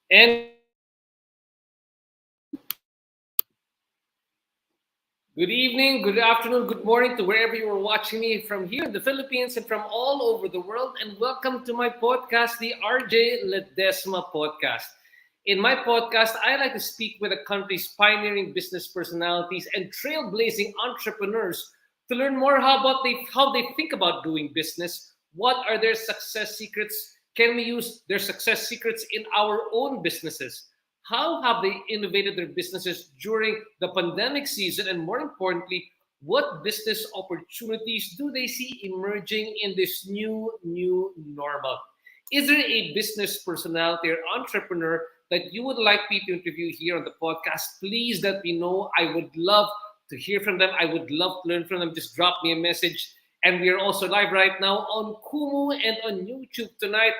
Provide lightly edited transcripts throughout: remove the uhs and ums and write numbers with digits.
And good evening, good afternoon, good morning to wherever you are watching me from here in the Philippines and from all over the world. And welcome to my podcast, the RJ Ledesma Podcast. In my podcast, I like to speak with the country's pioneering business personalities and trailblazing entrepreneurs to learn more how they think about doing business. What are their success secrets? Can we use their success secrets in our own businesses? How have they innovated their businesses during the pandemic season? And more importantly, what business opportunities do they see emerging in this new normal? Is there a business personality or entrepreneur that you would like me to interview here on the podcast? Please let me know. I would love to hear from them. I would love to learn from them. Just drop me a message. And we are also live right now on Kumu and on YouTube tonight.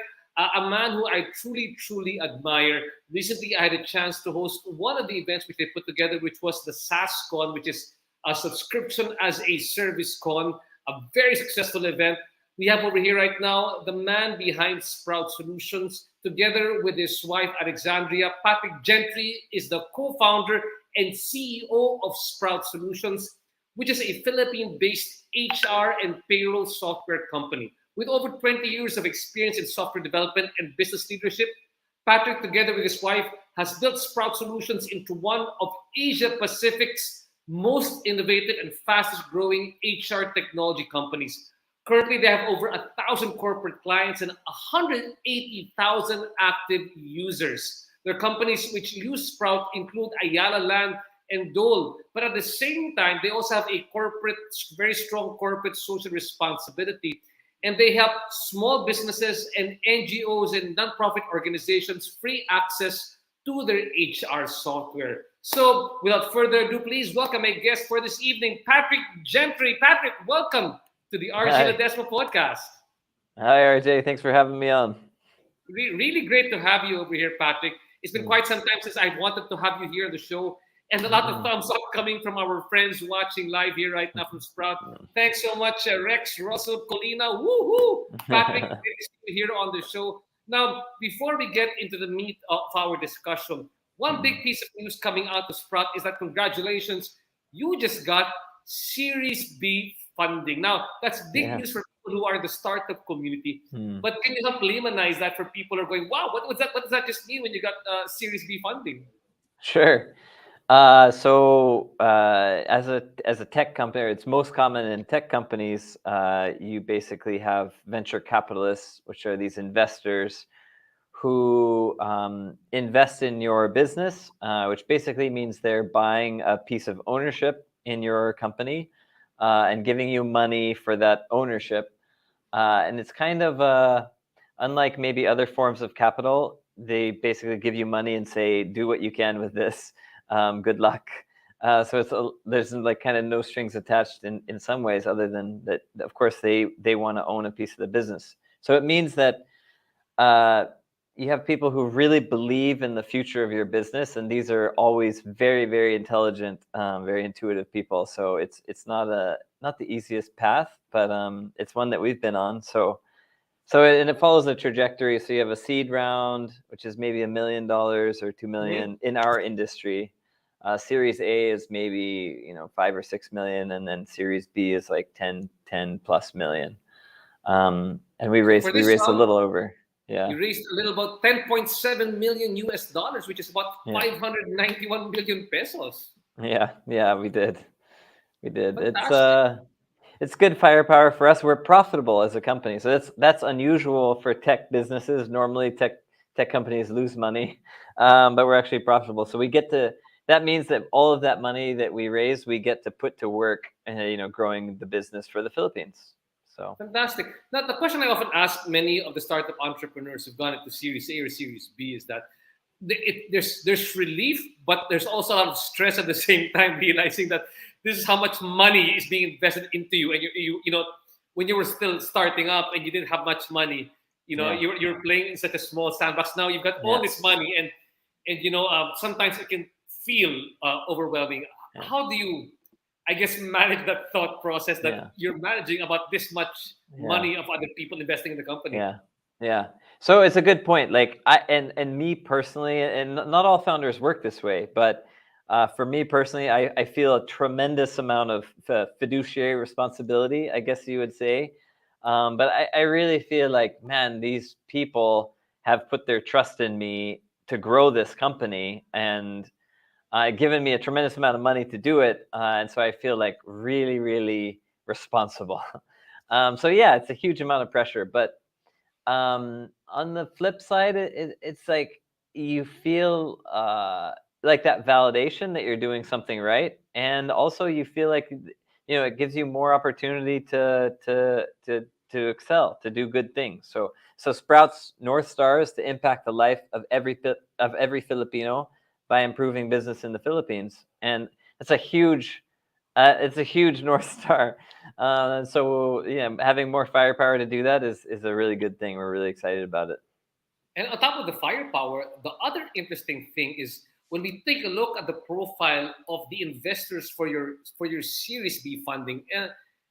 A man who I truly admire. Recently, I had a chance to host one of the events which they put together, which was the SaaSCon, which is a subscription as a service con, a very successful event. We have over here right now the man behind Sprout Solutions, together with his wife, Alexandria. Patrick Gentry is the co-founder and CEO of Sprout Solutions, which is a Philippine-based HR and payroll software company. With over 20 years of experience in software development and business leadership, Patrick, together with his wife, has built Sprout Solutions into one of Asia Pacific's most innovative and fastest growing HR technology companies. Currently, they have over 1,000 corporate clients and 180,000 active users. Their companies which use Sprout include Ayala Land and Dole. But at the same time, they also have a very strong corporate social responsibility. And they help small businesses and NGOs and nonprofit organizations free access to their HR software. So without further ado, please welcome my guest for this evening, Patrick Gentry. Patrick, welcome to the RJ Ledesma Podcast. Hi, RJ. Thanks for having me on. Really great to have you over here, Patrick. It's been quite some time since I wanted to have you here on the show. And a lot of thumbs up coming from our friends watching live here right now from Sprout. Thanks so much, Rex, Russell, Colina. Woohoo! Patrick, great to see you here on the show. Now, before we get into the meat of our discussion, one big piece of news coming out of Sprout is that congratulations, you just got Series B funding. Now, that's big news for people who are in the startup community. But can you help lemonize that for people who are going, wow, what does that just mean when you got Series B funding? Sure. As a tech company, it's most common in tech companies. You basically have venture capitalists, which are these investors who invest in your business, which basically means they're buying a piece of ownership in your company and giving you money for that ownership. And it's kind of unlike maybe other forms of capital. They basically give you money and say, "Do what you can with this. Good luck." There's like kind of no strings attached in some ways, other than that. Of course, they want to own a piece of the business. So it means that uh, you have people who really believe in the future of your business, and these are always very, very intelligent, very intuitive people. So it's not the easiest path, but it's one that we've been on. And it follows a trajectory. So you have a seed round, which is maybe $1 million or 2 million in our industry. Series A is maybe 5 or 6 million, and then Series B is like 10 plus million. And we So for this raised a round, little over. Yeah. you raised a little about 10.7 million US dollars, which is about Yeah. 591 million pesos. Yeah, we did. Fantastic. It's good firepower for us. We're profitable as a company, so that's unusual for tech businesses. Normally, tech companies lose money, but we're actually profitable. So we get to. That means that all of that money that we raise, we get to put to work, growing the business for the Philippines. So Fantastic. Now, the question I often ask many of the startup entrepreneurs who've gone into Series A or Series B is that there's relief, but there's also a lot of stress at the same time, realizing that this is how much money is being invested into you, and when you were still starting up and you didn't have much money, yeah, you're playing in such a small sandbox. Now you've got all yeah, this money, and sometimes it can feel overwhelming. yeah, How do you, I guess, manage that thought process that yeah, you're managing about this much yeah. money of other people investing in the company? Yeah. Yeah. So it's a good point. Like and me personally, and not all founders work this way, but for me personally, I feel a tremendous amount of fiduciary responsibility, I guess you would say. But I really feel like, man, these people have put their trust in me to grow this company and given me a tremendous amount of money to do it. And so I feel like really, really responsible. So yeah, it's a huge amount of pressure, but on the flip side, it's like you feel like that validation that you're doing something right, and also you feel like it gives you more opportunity to excel, to do good things. So Sprout's North Star is to impact the life of every Filipino by improving business in the Philippines, and it's a huge North Star. So yeah, having more firepower to do that is a really good thing. We're really excited about it. And on top of the firepower, the other interesting thing is when we take a look at the profile of the investors for your Series B funding,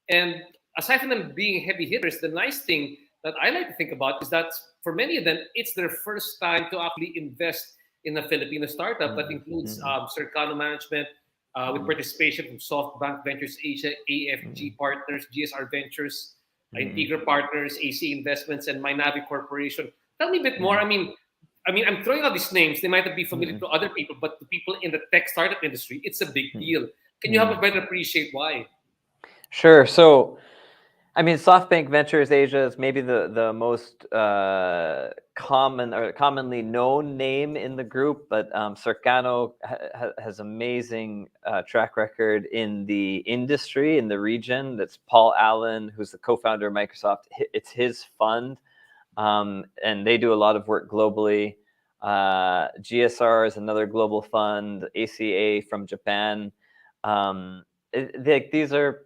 and aside from them being heavy hitters, the nice thing that I like to think about is that for many of them, it's their first time to actually invest in a Filipino startup. That includes Mm-hmm. Cercano Management, with Mm-hmm. participation from SoftBank Ventures Asia, Mm-hmm. AFG Partners, GSR Ventures, Mm-hmm. Integra Partners, AC Investments, and Mynavi Corporation. Tell me a bit more. Mm-hmm. I'm throwing out these names. They might not be familiar Mm-hmm. to other people, but to people in the tech startup industry, it's a big deal. Can you help Mm-hmm. us better appreciate why? Sure. So I mean, SoftBank Ventures Asia is maybe the most common or commonly known name in the group, but Cercano has amazing track record in the industry, in the region. That's Paul Allen, who's the co-founder of Microsoft. It's his fund, and they do a lot of work globally. GSR is another global fund. ACA from Japan. These are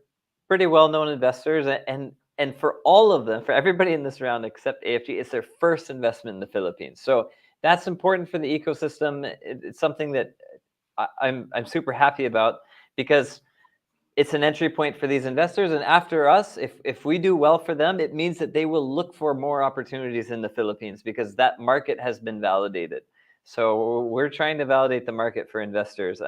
pretty well-known investors, and for all of them, for everybody in this round except AFG, it's their first investment in the Philippines. So that's important for the ecosystem. It's something that I'm super happy about because it's an entry point for these investors, and after us, if we do well for them, it means that they will look for more opportunities in the Philippines because that market has been validated. So we're trying to validate the market for investors.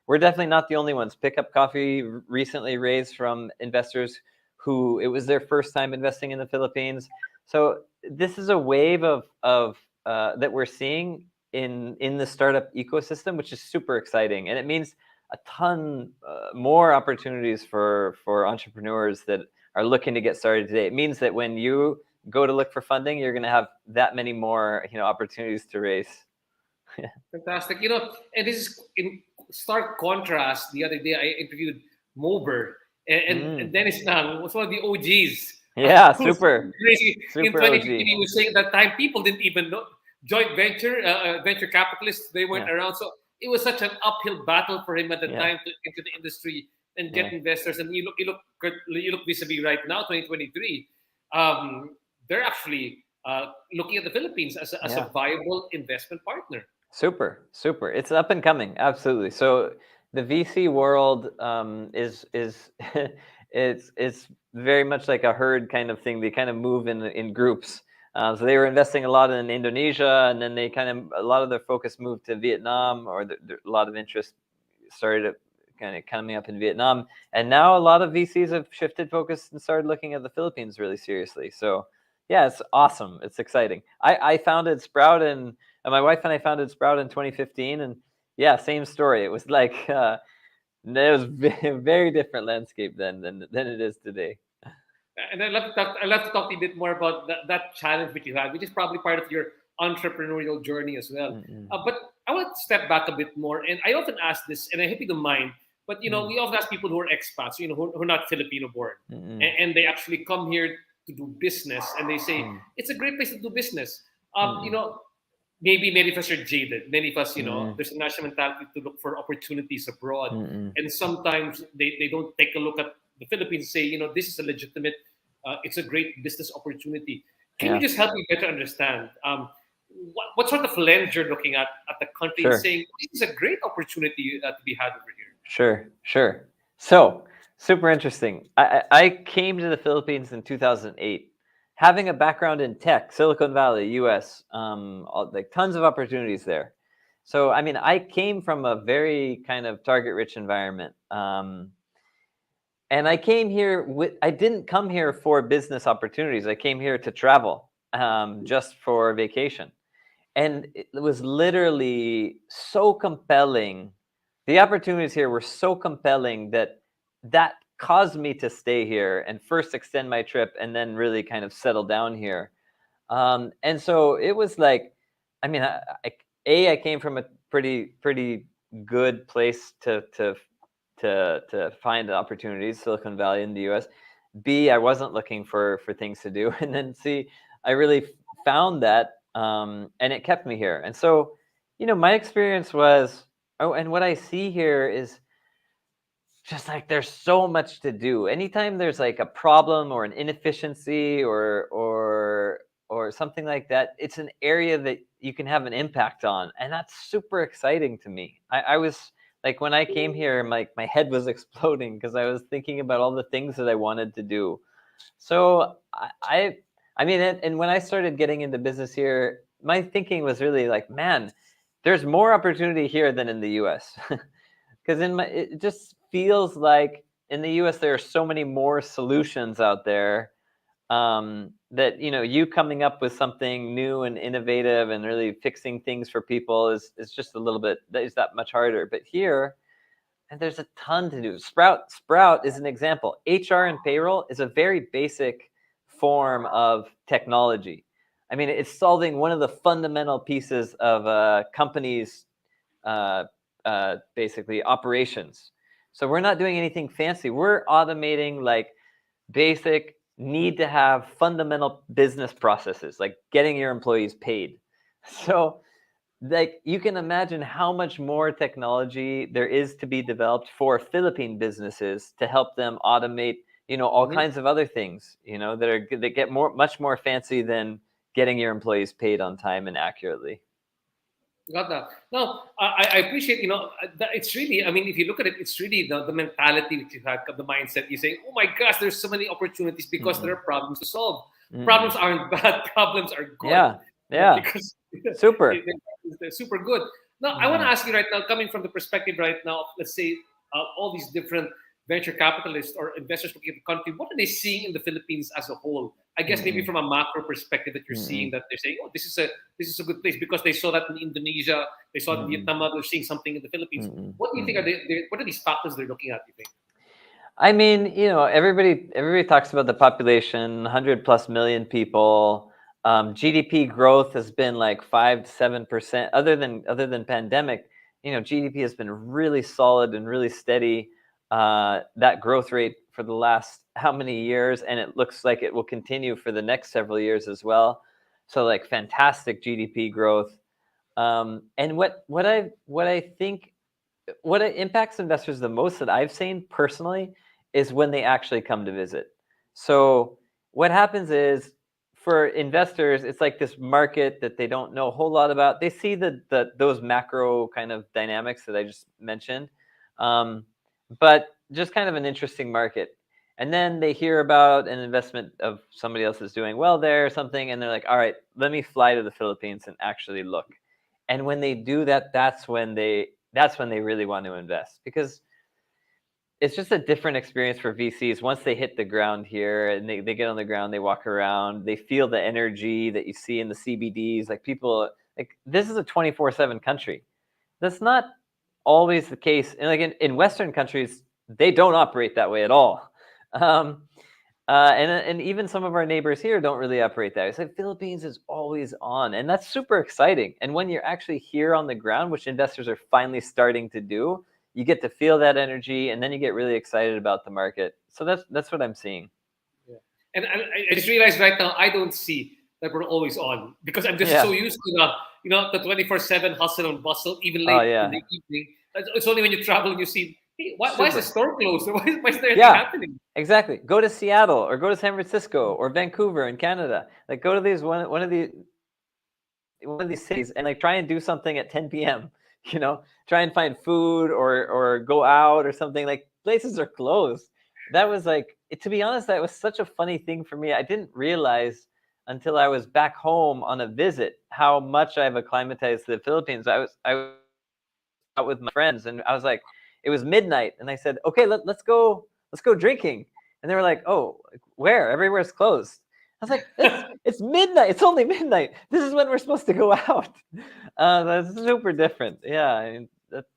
We're definitely not the only ones. Pickup Coffee recently raised from investors who it was their first time investing in the Philippines. So this is a wave of that we're seeing in the startup ecosystem, which is super exciting, and it means a ton more opportunities for entrepreneurs that are looking to get started today. It means that when you go to look for funding, you're going to have that many more opportunities to raise. Fantastic. And this is in stark contrast. The other day, I interviewed Mober and Mm. Dennis Nang was one of the OGs. Yeah, Who's super crazy. In super 2015, OG. he was saying that time people didn't even know joint venture capitalists. They weren't Yeah, around, so it was such an uphill battle for him at the yeah, time to into the industry and yeah, get investors. And you look vis-a-vis right now, 2023. Um, they're actually looking at the Philippines as a yeah. viable investment partner. Super. It's up and coming, absolutely. So the VC world is it's very much like a herd kind of thing. They kind of move in groups. So they were investing a lot in Indonesia, and then they a lot of their focus moved to Vietnam, or a lot of interest started kind of coming up in Vietnam, and now a lot of VCs have shifted focus and started looking at the Philippines really seriously. So yeah, it's awesome. It's exciting. I founded Sprout and my wife and I founded Sprout in 2015, and yeah, same story. It was like it was a very different landscape then than it is today. And I'd love to talk to you a bit more about that challenge which you had, which is probably part of your entrepreneurial journey as well. Mm-mm. But I want to step back a bit more, and I often ask this, and I hope you don't mind. But Mm. we often ask people who are expats, who are not Filipino born, Mm-mm. and they actually come here to do business, and they say Mm. it's a great place to do business. Mm-mm. Maybe many of us are jaded. Many of us, Mm-mm. there's a national mentality to look for opportunities abroad, Mm-mm. and sometimes they don't take a look at the Philippines and say, this is a legitimate, it's a great business opportunity. Can you Yeah, just help me better understand what sort of lens you're looking at the country and sure. saying this is a great opportunity to be had over here? Sure. So, super interesting. I came to the Philippines in 2008, having a background in tech, Silicon Valley, US, like tons of opportunities there. So, I mean, I came from a very kind of target-rich environment. And I came here I didn't come here for business opportunities. I came here to travel, just for vacation. And it was literally so compelling. The opportunities here were so compelling that caused me to stay here and first extend my trip and then really kind of settle down here. And so it was like, I mean, I came from a pretty good place to find opportunities, Silicon Valley in the U.S. B, I wasn't looking for things to do, and then C, I really found that, and it kept me here. And so, my experience was, oh, and what I see here is just like there's so much to do. Anytime there's like a problem or an inefficiency or something like that, it's an area that you can have an impact on, and that's super exciting to me. I was like, when I came here, my head was exploding because I was thinking about all the things that I wanted to do. So I mean, and when I started getting into business here, my thinking was really like, man, there's more opportunity here than in the U.S. Because it just feels like in the U.S. there are so many more solutions out there, that you coming up with something new and innovative and really fixing things for people is just a little bit, that is that much harder. But here, and there's a ton to do. Sprout is an example. HR and payroll is a very basic form of technology. I mean, it's solving one of the fundamental pieces of a company's uh, basically operations. So we're not doing anything fancy. We're automating like basic need to have fundamental business processes, like getting your employees paid. So like you can imagine how much more technology there is to be developed for Philippine businesses to help them automate, all Mhm. kinds of other things, that get much more fancy than getting your employees paid on time and accurately. Got that. No, I appreciate, that it's really, I mean, if you look at it, it's really the mentality that you have, the mindset. You say, oh my gosh, there's so many opportunities because there Mm-mm. are problems to solve. Problems Mm-mm. aren't bad, problems are good, Yeah, yeah, because super. they're super good. Now, I want to Mm-hmm. ask you right now, coming from the perspective right now, let's say all these different venture capitalists or investors looking at the country, what are they seeing in the Philippines as a whole? I guess maybe from a macro perspective that you're seeing that they're saying, oh, this is a good place because they saw that in Indonesia, they saw it in Vietnam, they're seeing something in the Philippines. What do you think are what are these factors they're looking at, you think? I mean, everybody talks about the population, 100 plus million people. GDP growth has been like 5 to 7%. Other than pandemic, GDP has been really solid and really steady. That growth rate for the last how many years, and it looks like it will continue for the next several years as well. So like fantastic GDP growth. And what I think what impacts investors the most that I've seen personally is when they actually come to visit. So what happens is for investors, it's like this market that they don't know a whole lot about. They see those macro kind of dynamics that I just mentioned, but just kind of an interesting market. And then they hear about an investment of somebody else is doing well there or something, and they're like, all right, let me fly to the Philippines and actually look. And when they do that, that's when they really want to invest, because it's just a different experience for VCs. Once they hit the ground here and they get on the ground, they walk around, they feel the energy that you see in the CBDs. Like people, like this is a 24/7 country. That's not always the case. And like in Western countries, they don't operate that way at all. And even some of our neighbors here don't really operate that way. So Philippines is always on, and that's super exciting. And when you're actually here on the ground, which investors are finally starting to do, you get to feel that energy, and then you get really excited about the market. So that's what I'm seeing. Yeah. And I just realized right now I don't see that we're always on because I'm just so Yeah. used to the 24/7 hustle and bustle, even Oh late in yeah. the evening. It's only when you travel and you see, hey, why is the Super. store closed? Why is there anything Yeah. happening? Exactly. Go to Seattle or go to San Francisco or Vancouver in Canada. Like go to one of these cities and like try and do something at 10 p.m. Try and find food or go out or something. Like places are closed. That was like, to be honest, that was such a funny thing for me. I didn't realize until I was back home on a visit how much I've acclimatized to the Philippines. I was out with my friends, and I was like, it was midnight, and I said, okay, let's go drinking. And they were like, oh, where? Everywhere's closed. I was like, it's midnight. It's only midnight. This is when we're supposed to go out. That's super different. Yeah, I mean,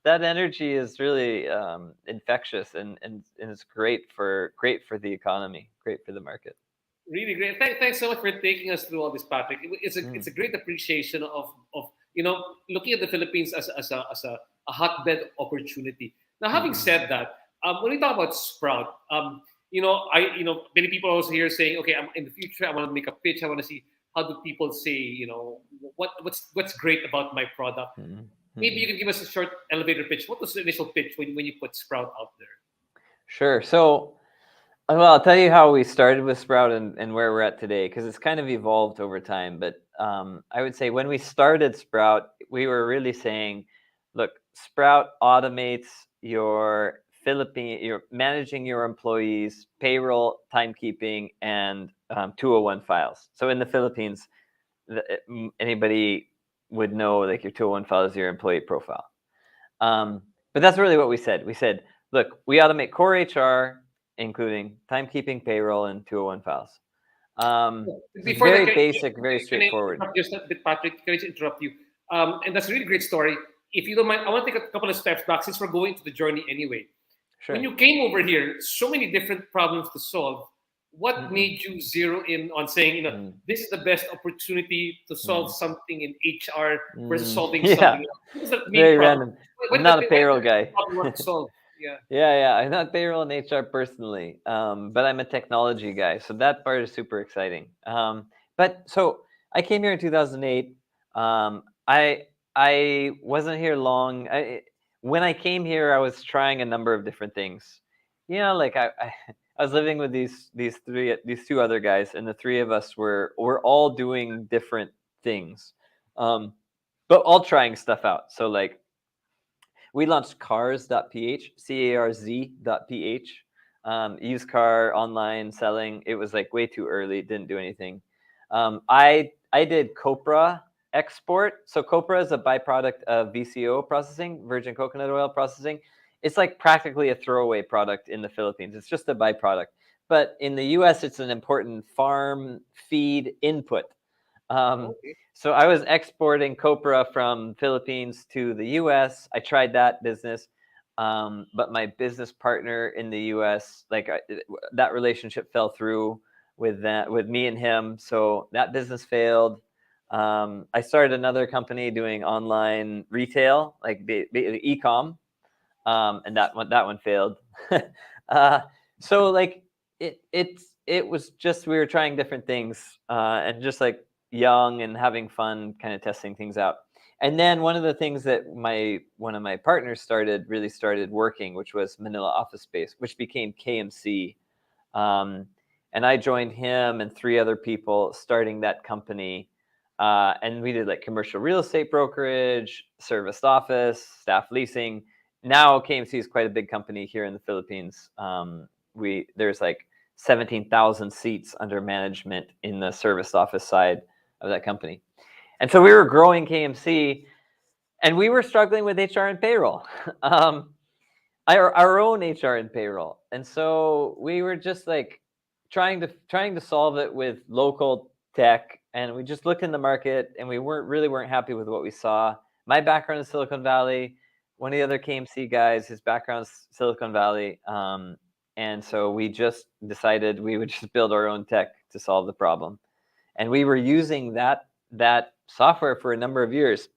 that energy is really infectious, and it's great for the economy, great for the market. Really great. Thanks so much for taking us through all this, Patrick. It's a great appreciation of looking at the Philippines as a hotbed opportunity. Now, having said that, when we talk about Sprout, many people are also here saying, okay, in the future I want to make a pitch. I want to see how do people say, what's great about my product. Maybe you can give us a short elevator pitch. What was the initial pitch when you put Sprout out there? Sure. So, well, I'll tell you how we started with Sprout and where we're at today, because it's kind of evolved over time. But I would say when we started Sprout, we were really saying, look, Sprout automates you're managing your employees, payroll, timekeeping, and 201 files. So in the Philippines, anybody would know like your 201 file is your employee profile. But that's really what we said. We said, look, we automate core HR, including timekeeping, payroll, and 201 files. It's Before that, very basic, very can I straightforward. interrupt just a bit, Patrick? Can I just interrupt you? And that's a really great story. If you don't mind, I want to take a couple of steps back since we're going to the journey anyway. Sure. When you came over here, so many different problems to solve. What made you zero in on saying, this is the best opportunity to solve something in HR versus solving Yeah, something else? What was the main very problem? random. Why I'm did not a the, why did payroll the guy. problem want to solve? Yeah. Yeah, I'm not payroll and HR personally, but I'm a technology guy, so that part is super exciting. But so I came here in 2008. I wasn't here long. When I came here, I was trying a number of different things. Like I was living with these two other guys, and the three of us were all doing different things, but all trying stuff out. So like we launched cars.ph, CARZ.ph, used car online selling. It was like way too early, it didn't do anything. I did copra export. So copra is a byproduct of VCO processing, virgin coconut oil processing. it's like practically a throwaway product in the Philippines. It's just a byproduct. But in the US, it's an important farm feed input. Okay. So I was exporting copra from Philippines to the US. I tried that business. But my business partner in the US, that relationship fell through with me and him. So that business failed. I started another company doing online retail, like e-com, and that one failed. uh, so like it was just we were trying different things and just like young and having fun, kind of testing things out. And then one of the things that one of my partners really started working, which was Manila Office Space, which became KMC. Um, and I joined him and three other people starting that company. And we did like commercial real estate brokerage, serviced office, staff leasing. Now KMC is quite a big company here in the Philippines. There's like 17,000 seats under management in the serviced office side of that company. And so we were growing KMC, and we were struggling with HR and payroll. Our own HR and payroll. And so we were just like trying to solve it with local tech, and we just looked in the market, and we weren't happy with what we saw. My background is Silicon Valley. One of the other KMC guys, his background's Silicon Valley. And so we just decided we would just build our own tech to solve the problem. And we were using that software for a number of years,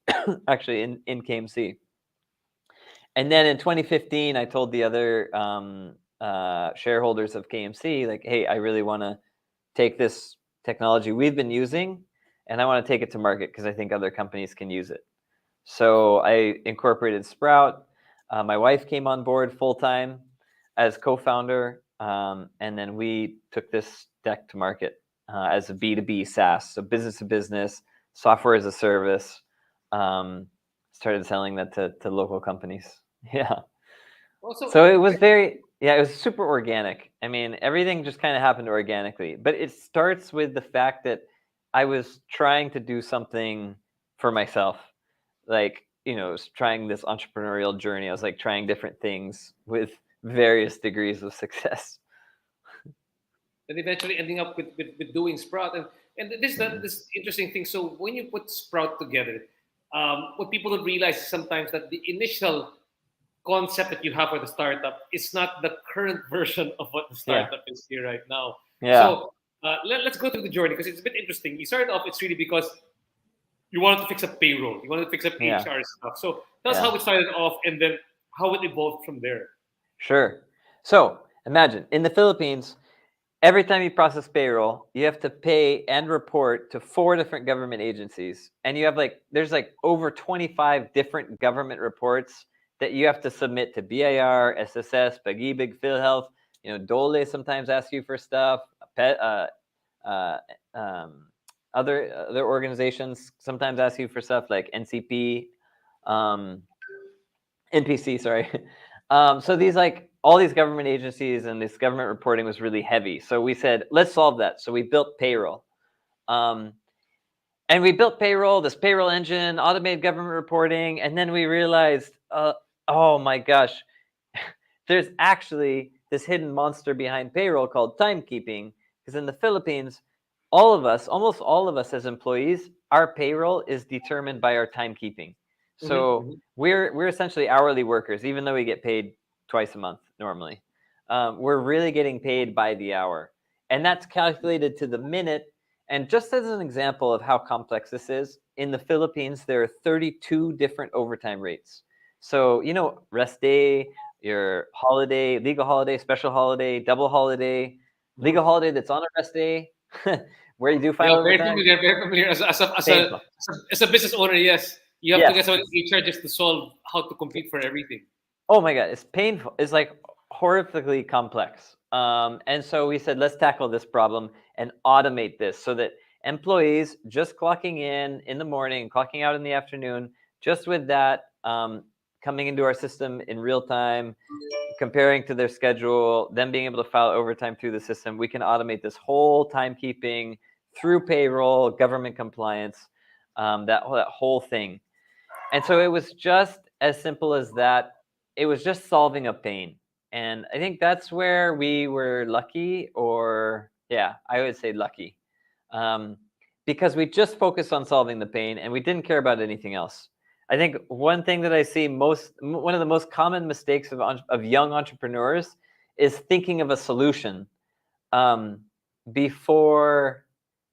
actually in KMC. And then in 2015, I told the other shareholders of KMC, like, hey, I really want to take this technology we've been using, and I want to take it to market because I think other companies can use it. So I incorporated Sprout. My wife came on board full-time as co-founder, and then we took this tech to market as a B2B SaaS, so business to business, software as a service. Started selling that to local companies. Yeah. Also, So it was it was super organic. I mean, everything just kind of happened organically. But it starts with the fact that I was trying to do something for myself. Like, trying this entrepreneurial journey. I was like trying different things with various degrees of success. and eventually ending up with doing Sprout. And this interesting thing. So when you put Sprout together, what people don't realize is sometimes that the initial concept that you have for the startup is not the current version of what the Yeah. startup is here right now. Yeah. So let's go through the journey because it's a bit interesting. You started off, it's really because you wanted to fix up payroll, you wanted to fix up Yeah. HR stuff. So that's Yeah. how it started off, and then how it evolved from there. Sure. So imagine in the Philippines, every time you process payroll, you have to pay and report to 4 different government agencies. And there's like over 25 different government reports that you have to submit to BIR, SSS, Pag-ibig, PhilHealth. Dole sometimes ask you for stuff. Uh, um, other organizations sometimes ask you for stuff like NCP, NPC, sorry. So all these government agencies and this government reporting was really heavy. So we said, let's solve that. So we built payroll. And we built payroll, this payroll engine, automated government reporting. And then we realized, oh my gosh, there's actually this hidden monster behind payroll called timekeeping. Because in the Philippines, almost all of us as employees, our payroll is determined by our timekeeping. So we're essentially hourly workers, even though we get paid twice a month normally. We're really getting paid by the hour. And that's calculated to the minute. And just as an example of how complex this is, in the Philippines, there are 32 different overtime rates. So, rest day, your holiday, legal holiday, special holiday, double holiday, legal holiday that's on a rest day, where you do Yeah, final overtime. very familiar. Painful. As a business owner, yes, you have to Yes. get someone in HR just to solve how to compete for everything. Oh my God, it's painful. It's like horrifically complex. And so we said, let's tackle this problem and automate this so that employees just clocking in the morning, clocking out in the afternoon, just with that, coming into our system in real time, comparing to their schedule, them being able to file overtime through the system, we can automate this whole timekeeping through payroll, government compliance, that whole thing. And so it was just as simple as that. it was just solving a pain. And I think that's where we were lucky, or yeah, I would say lucky, um, because we just focused on solving the pain and we didn't care about anything else. I think one thing that I see one of the most common mistakes of young entrepreneurs is thinking of a solution, um, before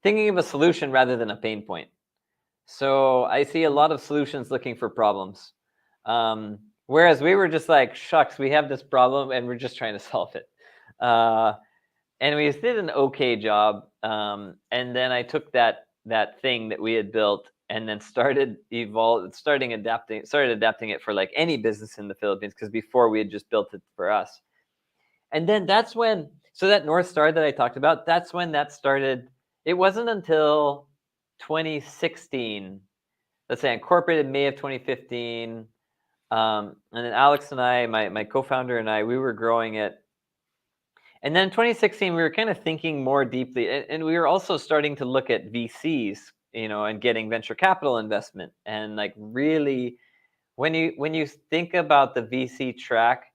thinking of a solution rather than a pain point. So I see a lot of solutions looking for problems. Whereas we were just like, shucks, we have this problem and we're just trying to solve it. Uh, and we did an okay job. And then I took that thing that we had built and then started adapting it for like any business in the Philippines, because before we had just built it for us. And then that's when, so that North Star that I talked about, that's when that started. It wasn't until 2016, let's say I incorporated May of 2015. And then Alex and I, my co-founder and I, we were growing it. And then in 2016, we were kind of thinking more deeply, and we were also starting to look at VCs, and getting venture capital investment. And like really, when you think about the VC track,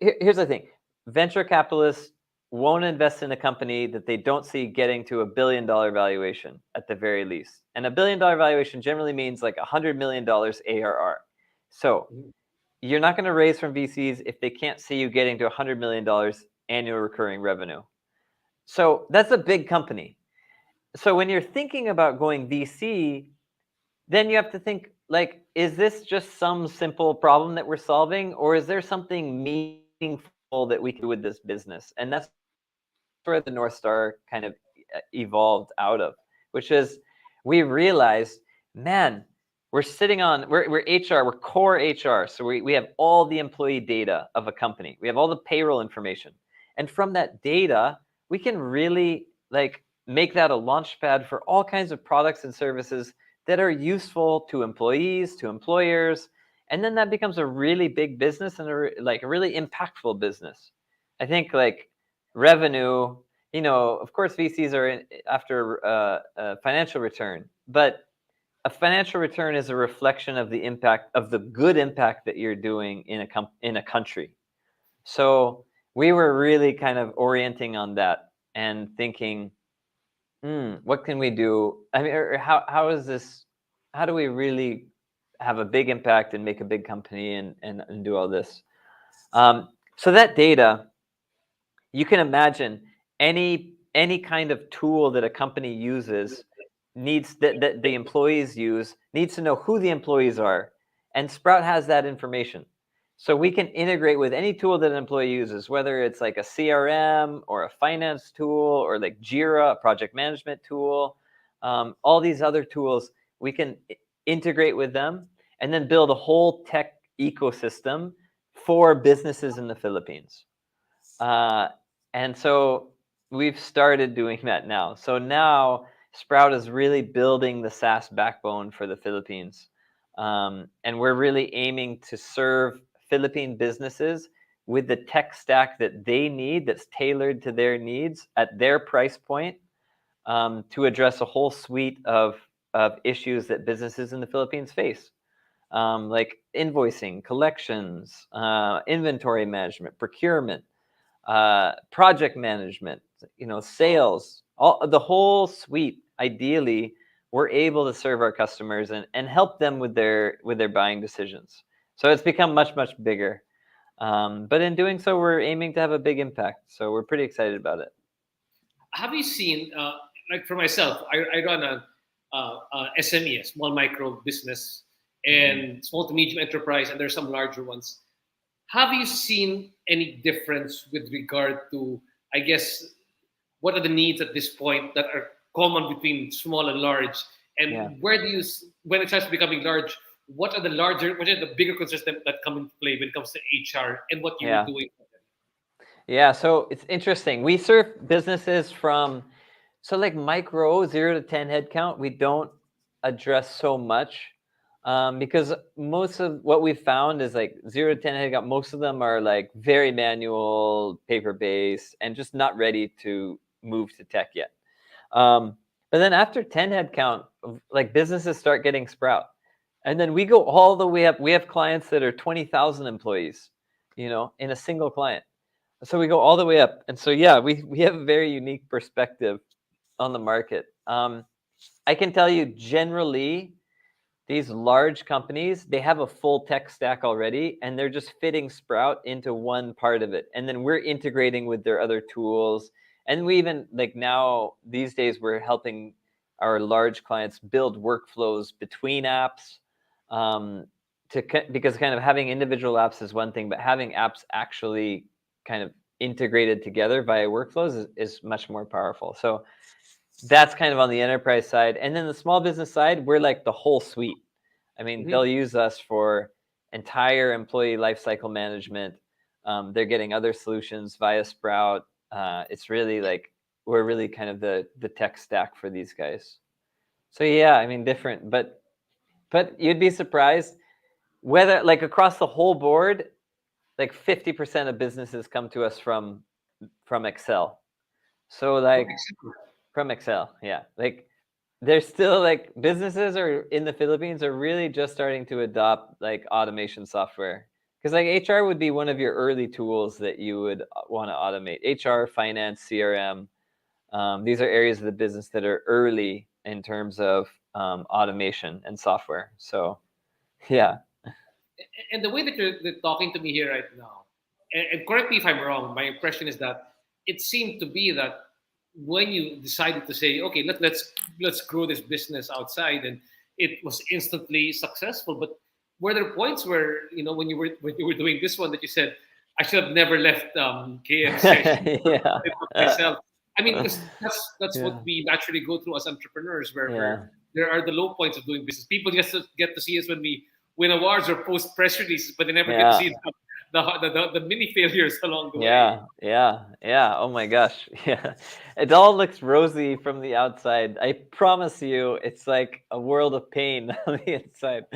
here's the thing: venture capitalists won't invest in a company that they don't see getting to $1 billion valuation at the very least. And $1 billion valuation generally means like $100 million ARR. So you're not going to raise from VCs if they can't see you getting to $100 million annual recurring revenue. So that's a big company. So when you're thinking about going VC, then you have to think, like, is this just some simple problem that we're solving, or is there something meaningful that we can do with this business? And that's where the North Star kind of evolved out of, which is we realized, man, we're HR, we're core HR. So we have all the employee data of a company. We have all the payroll information. And from that data, we can really like make that a launch pad for all kinds of products and services that are useful to employees, to employers. And then that becomes a really big business and a really impactful business. I think like revenue, of course, VCs are after a financial return, but a financial return is a reflection of the impact, of the good impact that you're doing in a country. So we were really kind of orienting on that and thinking, what can we do? I mean, or how do we really have a big impact and make a big company and do all this? So that data, you can imagine any kind of tool that a company uses that the employees use needs to know who the employees are, and Sprout has that information. So we can integrate with any tool that an employee uses, whether it's like a CRM or a finance tool or like Jira, a project management tool, all these other tools, we can integrate with them and then build a whole tech ecosystem for businesses in the Philippines. Uh, and so we've started doing that now. So now Sprout is really building the SaaS backbone for the Philippines. And we're really aiming to serve Philippine businesses with the tech stack that they need, that's tailored to their needs at their price point, to address a whole suite of issues that businesses in the Philippines face. Like invoicing, collections, inventory management, procurement, project management, sales, all the whole suite. Ideally, we're able to serve our customers and help them with their buying decisions. So it's become much, much bigger. But in doing so, we're aiming to have a big impact. So we're pretty excited about it. Have you seen, like for myself, I run a SME, a small micro business, and small to medium enterprise, and there's some larger ones. Have you seen any difference with regard to, I guess, what are the needs at this point that are common between small and large? Yeah. And where do you, when it starts becoming large, what are the bigger concerns that come into play when it comes to HR and what you were Yeah. doing? Yeah. So it's interesting. We serve businesses from, so like micro 0 to 10 headcount, we don't address so much, because most of what we found is like 0 to 10 headcount, most of them are like very manual, paper based, and just not ready to move to tech yet. But then after 10 headcount, like businesses start getting Sprout. And then we go all the way up. We have clients that are 20,000 employees, in a single client. So we go all the way up. And so, yeah, we have a very unique perspective on the market. I can tell you generally, these large companies, they have a full tech stack already, and they're just fitting Sprout into one part of it. And then we're integrating with their other tools. And we even, like now, these days, we're helping our large clients build workflows between apps. Um, because kind of having individual apps is one thing, but having apps actually kind of integrated together via workflows is much more powerful. So that's kind of on the enterprise side. And then the small business side, we're like the whole suite. I mean, they'll use us for entire employee lifecycle management. They're getting other solutions via Sprout. It's really like we're really kind of the tech stack for these guys. So yeah, I mean, different, but you'd be surprised whether like across the whole board, like 50% of businesses come to us from Excel. So like from Excel, yeah, like there's still like businesses are in the Philippines are really just starting to adopt like automation software, because like HR would be one of your early tools that you would want to automate. HR, finance, CRM. These are areas of the business that are early in terms of automation and software. So yeah. And the way that you're talking to me here right now, and correct me if I'm wrong, my impression is that it seemed to be that when you decided to say, okay, let's grow this business outside, and it was instantly successful. But were there points where when you were doing this one that you said, I should have never left KFC, I should have Yeah. did it myself. I mean, because that's Yeah. what we naturally go through as entrepreneurs, where Yeah. there are the low points of doing business. People just get to see us when we win awards or post press releases, but they never get to Yeah. see the mini failures along the way. Yeah, yeah. Oh my gosh. Yeah. It all looks rosy from the outside. I promise you, it's like a world of pain on the inside.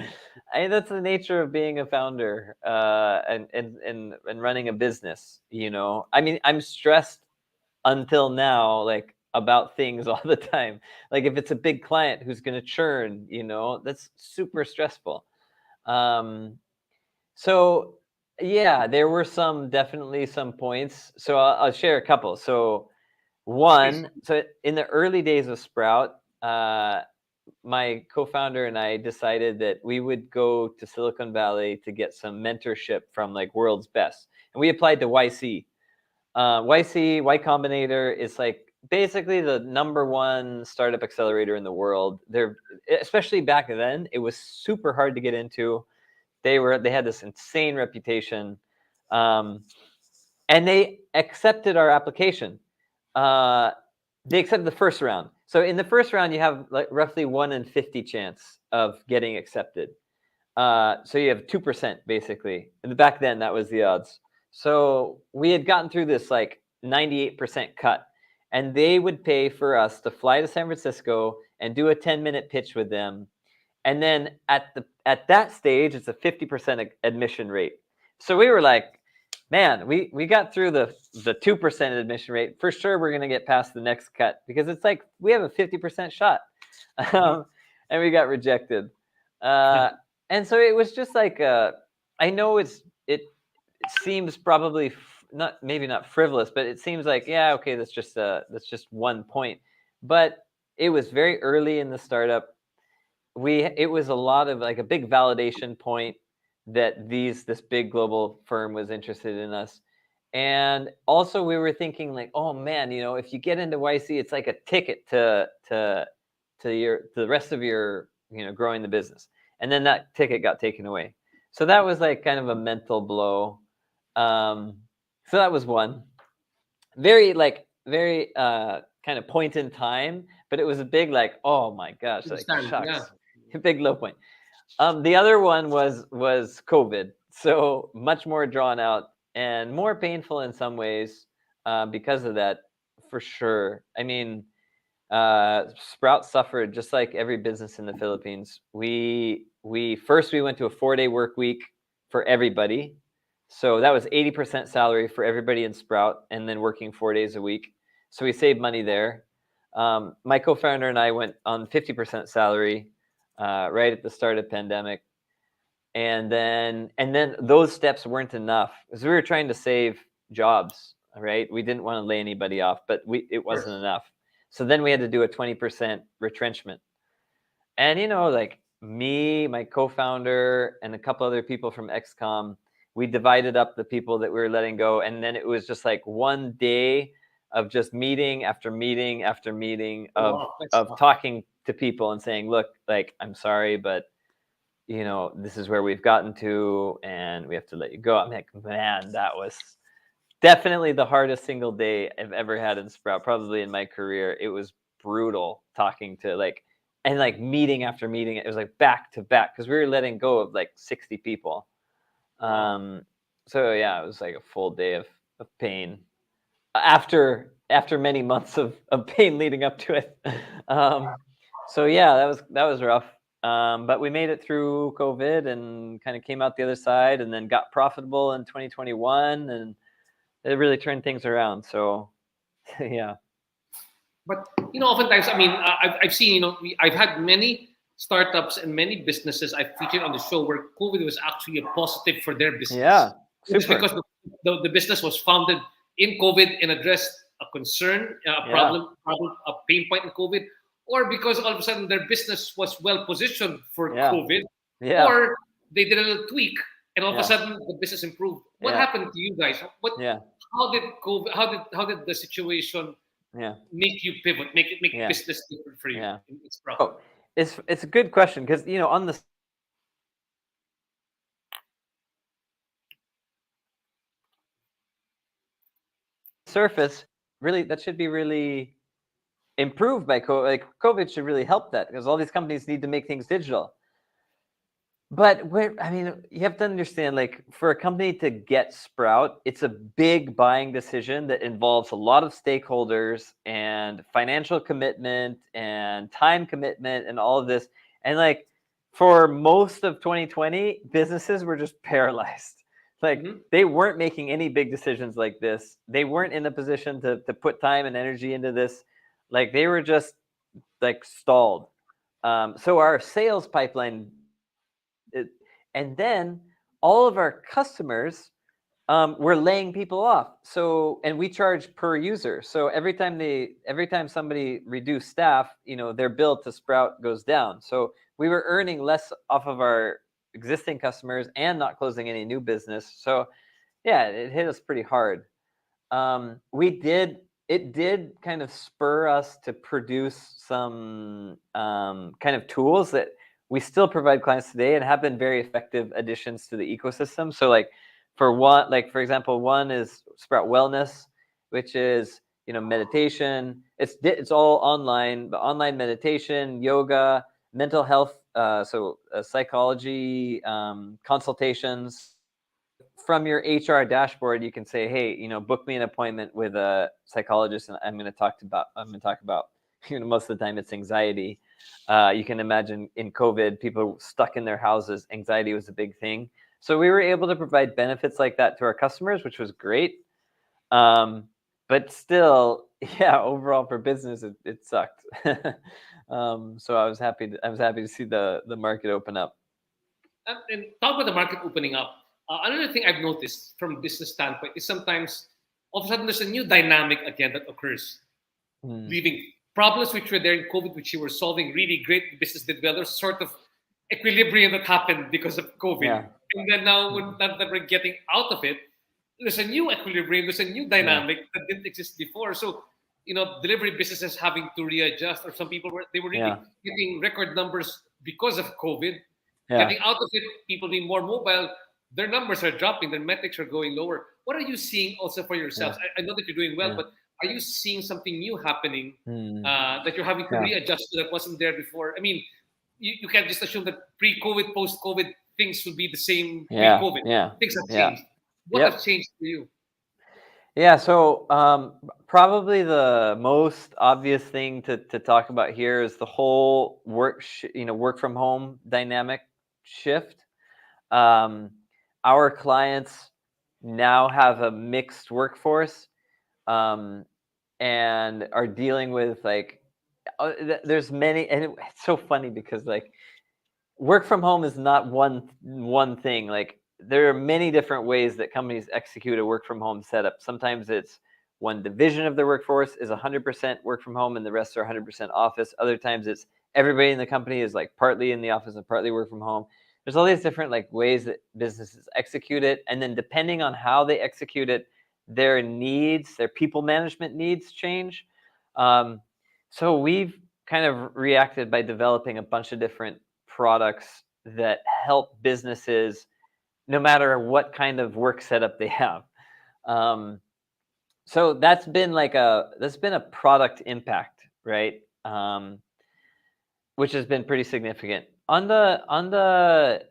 I mean, that's the nature of being a founder, and running a business, I mean, I'm stressed until now, like about things all the time. Like if it's a big client who's going to churn, that's super stressful. Um, so yeah, there were definitely some points. So I'll share a couple. So Please. one, so in the early days of Sprout, my co-founder and I decided that we would go to Silicon Valley to get some mentorship from like world's best, and we applied to YC. YC, Y Combinator is like basically the number one startup accelerator in the world. They're, especially back then, it was super hard to get into. They had this insane reputation, and they accepted our application. They accepted the first round. So in the first round, you have like roughly 1 in 50 chance of getting accepted. So you have 2% basically. And back then, that was the odds. So we had gotten through this like 98% cut, and they would pay for us to fly to San Francisco and do a 10-minute pitch with them. And then at that stage, it's a 50% admission rate. So we were like, man, we got through the 2% admission rate. For sure, we're gonna get past the next cut, because it's like we have a 50% shot. And we got rejected. And so it was just like I know it seems probably not frivolous, but it seems like, yeah, okay, that's just 1 point. But it was very early in the startup. It was a lot of like a big validation point that this big global firm was interested in us. And also we were thinking like, oh man, if you get into YC, it's like a ticket to the rest of your, growing the business. And then that ticket got taken away. So that was like kind of a mental blow. So that was one very kind of point in time, but it was a big like, oh my gosh, like Understand? Yeah. shucks, big low point. The other one was COVID, so much more drawn out and more painful in some ways, because of that, for sure. I mean, Sprout suffered just like every business in the Philippines. We first we went to a 4-day work week for everybody. So that was 80% salary for everybody in Sprout, and then working 4 days a week. So we saved money there. My co-founder and I went on 50% salary. right at the start of pandemic. And then those steps weren't enough because we were trying to save jobs, right? We didn't want to lay anybody off, but it Sure. wasn't enough. So then we had to do a 20% retrenchment. And like me, my co-founder, and a couple other people from XCOM, we divided up the people that we were letting go, and then it was just like one day of just meeting after meeting after meeting Oh, of wow, that's of talking to people and saying, look, like, I'm sorry, but this is where we've gotten to, and we have to let you go. I'm like, man, that was definitely the hardest single day I've ever had in Sprout, probably in my career. It was brutal talking to and meeting after meeting. It was like back to back because we were letting go of like 60 people. wow. So yeah, it was like a full day of pain after many months of pain leading up to it. So yeah, that was rough. But we made it through COVID and kind of came out the other side, and then got profitable in 2021, and it really turned things around. So yeah. But oftentimes, I mean, I've seen, I've had many startups and many businesses I've featured on the show where COVID was actually a positive for their Yeah, business. It's super. because the business was founded in COVID and addressed a concern, a Yeah, a pain point in COVID, or because all of a sudden their business was well positioned for yeah, COVID, yeah, or they did a little tweak and all of a yeah, sudden the business improved. What yeah, happened to you guys? yeah, How did COVID? How did the situation yeah, make you pivot, make yeah, business different for you yeah. in Sprout? Oh, it's a good question because on the surface, really, that should be really improved by COVID. Like COVID should really help that because all these companies need to make things digital. But I mean, you have to understand, like, for a company to get Sprout, it's a big buying decision that involves a lot of stakeholders and financial commitment and time commitment and all of this. And like for most of 2020, businesses were just paralyzed. Like Mm-hmm. they weren't making any big decisions like this. They weren't in a position to put time and energy into this. Like they were just like stalled. So our sales pipeline it, and then all of our customers were laying people off. So, and we charge per user. So every time somebody reduced staff, their bill to Sprout goes down. So we were earning less off of our existing customers and not closing any new business. So yeah, it hit us pretty hard. It did kind of spur us to produce some kind of tools that we still provide clients today and have been very effective additions to the ecosystem. So for example, one is Sprout Wellness, which is meditation. It's all online, but online meditation, yoga, mental health, psychology consultations. From your HR dashboard, you can say, hey, book me an appointment with a psychologist, and I'm going to talk about most of the time it's anxiety. You can imagine in COVID, people stuck in their houses, anxiety was a big thing. So we were able to provide benefits like that to our customers, which was great. But still, yeah, overall for business, it sucked. So I was happy to see the market open up. And talk about the market opening up. Another thing I've noticed from a business standpoint is sometimes all of a sudden there's a new dynamic again that occurs. Mm, Leaving problems which were there in COVID, which you were solving really great, the business did well. There's sort of equilibrium that happened because of COVID. yeah. And then now, Mm, now that we're getting out of it, there's a new equilibrium, there's a new yeah. dynamic that didn't exist before. So, delivery businesses having to readjust, or some people were really Yeah. hitting record numbers because of COVID. Yeah. Getting out of it, people being more mobile, their numbers are dropping, their metrics are going lower. What are you seeing also for Yeah. yourselves? I know that you're doing well, Yeah. but are you seeing something new happening Mm, that you're having to yeah. readjust to that wasn't there before? I mean, you can't just assume that pre-COVID, post-COVID, things will be the same Yeah. pre-COVID. Yeah. Things have Yeah. changed. What have Yep. changed for you? Yeah. So probably the most obvious thing to talk about here is the whole work from home dynamic shift. Um, our clients now have a mixed workforce, um, and are dealing with there's many, and it's so funny because like work from home is not one thing. Like there are many different ways that companies execute a work from home setup. Sometimes it's one division of their workforce is 100% work from home and the rest are 100% office. Other times it's everybody in the company is like partly in the office and partly work from home. There's all these different like ways that businesses execute it, and then depending on how they execute it, their needs, their people management needs change. Um, so we've kind of reacted by developing a bunch of different products that help businesses no matter what kind of work setup they have. Um, so that's been a product impact, right? Which has been pretty significant. On the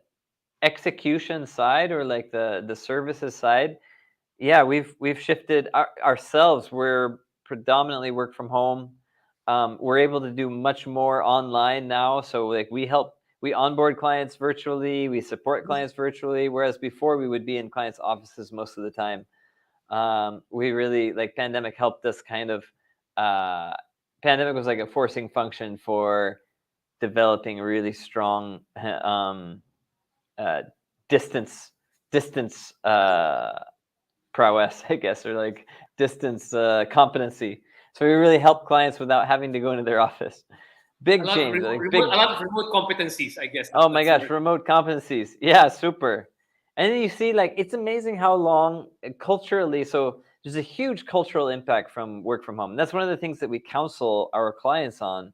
execution side, or like the services side, yeah, we've shifted ourselves. We're predominantly work from home. We're able to do much more online now. So like we onboard clients virtually, we support clients virtually, whereas before we would be in clients' offices most of the time. We really like pandemic helped us kind of. Uh, Pandemic was like a forcing function for developing really strong uh, distance distance prowess, I guess, or like distance competency. So we really help clients without having to go into their office. A Big lot of change, remote, like big. a lot of remote competencies, I guess. Oh my That's the gosh, word. remote competencies. Yeah, super. And then you see, like, it's amazing how long culturally. So there's a huge cultural impact from work from home. And that's one of the things that we counsel our clients on.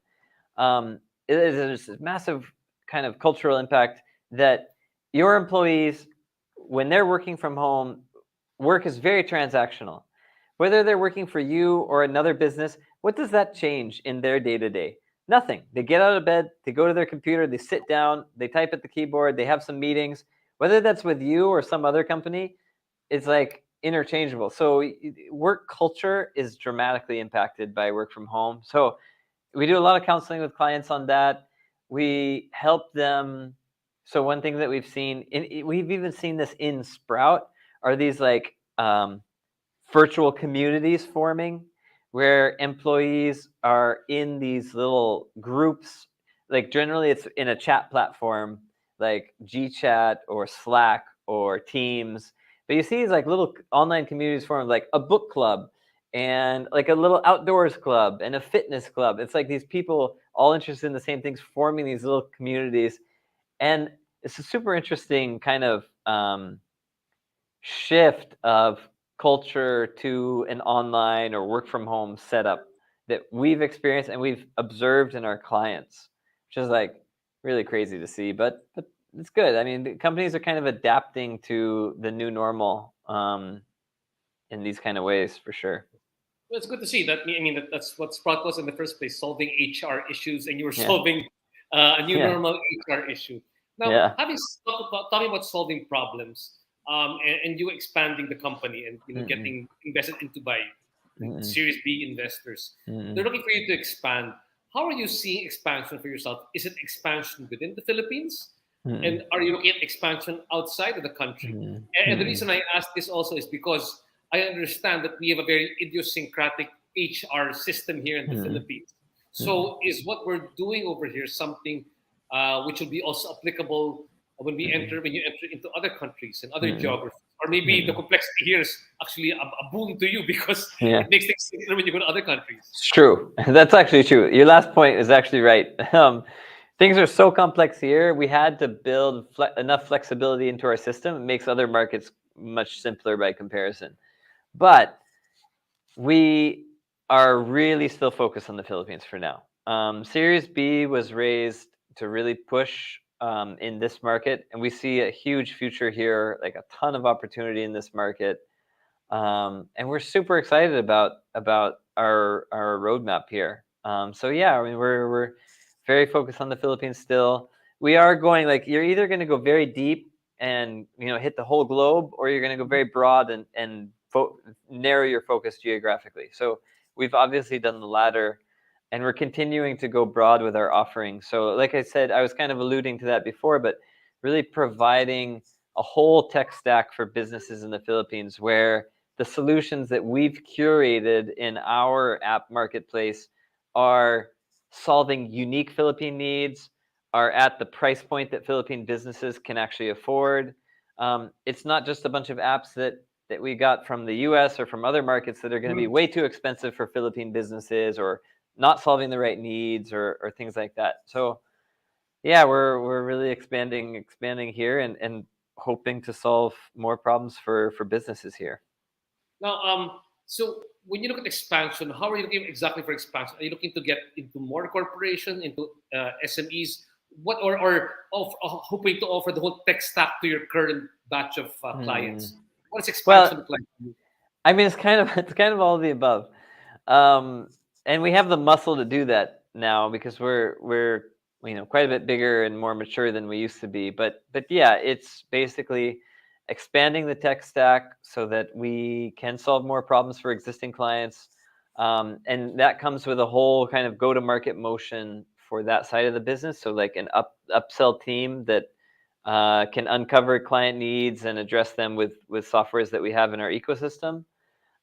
There's this massive kind of cultural impact that your employees, when they're working from home, work is very transactional. Whether they're working for you or another business, what does that change in their day to day? Nothing. They get out of bed, they go to their computer, they sit down, they type at the keyboard, they have some meetings. Whether that's with you or some other company, it's like interchangeable. So work culture is dramatically impacted by work from home. So we do a lot of counseling with clients on that. We help them. So one thing that we've seen, we've even seen this in Sprout, are these like virtual communities forming where employees are in these little groups. Like generally it's in a chat platform like GChat or Slack or Teams. But you see these like little online communities formed, like a book club and like a little outdoors club and a fitness club. It's like these people all interested in the same things forming these little communities. And it's a super interesting kind of shift of culture to an online or work from home setup that we've experienced and we've observed in our clients, which is like really crazy to see, but it's good. I mean, the companies are kind of adapting to the new normal in these kind of ways for sure. Well, it's good to see that. I mean, that's what Sprout was in the first place, solving HR issues, and you were Yeah, solving a new yeah, normal HR issue. Now, yeah. talking about solving problems, and you expanding the company, and Mm-mm, getting invested into by mm-mm, Series B investors, they're mm-mm, looking for you to expand. How are you seeing expansion for yourself? Is it expansion within the Philippines? mm-mm, And are you looking at expansion outside of the country? mm-mm, And the mm-mm, reason I ask this also is because I understand that we have a very idiosyncratic HR system here in the mm-mm, Philippines. mm-mm, So, is what we're doing over here something which will be also applicable mm-mm, when you enter into other countries and other mm-mm, geographies? Or maybe the mm-mm. complexity here is actually a boon to you because Yeah. it makes things simpler when you go to other countries. It's true. That's actually true. Your last point is actually right. Things are so complex here. We had to build enough flexibility into our system. It makes other markets much simpler by comparison. But we are really still focused on the Philippines for now. Series B was raised to really push in this market, and we see a huge future here, like a ton of opportunity in this market. And we're super excited about our roadmap here. So yeah, I mean we're very focused on the Philippines still. We are going like you're either going to go very deep and hit the whole globe, or you're going to go very broad and narrow your focus geographically. So we've obviously done the latter, and we're continuing to go broad with our offerings. So like I said, I was kind of alluding to that before, but really providing a whole tech stack for businesses in the Philippines where the solutions that we've curated in our app marketplace are solving unique Philippine needs, are at the price point that Philippine businesses can actually afford. It's not just a bunch of apps that we got from the US or from other markets that are going to be Mhm. way too expensive for Philippine businesses or not solving the right needs or things like that. So yeah, we're really expanding here and hoping to solve more problems for businesses here. Now, so when you look at expansion, how are you looking exactly for expansion? Are you looking to get into more corporation, into SMEs? What hoping to offer the whole tech stack to your current batch of Hmm. clients? What does expansion Well, look like for you? I mean, it's kind of all of the above, and we have the muscle to do that now because we're quite a bit bigger and more mature than we used to be. But yeah, it's basically expanding the tech stack so that we can solve more problems for existing clients, and that comes with a whole kind of go to market motion for that side of the business. So like an upsell team that can uncover client needs and address them with softwares that we have in our ecosystem.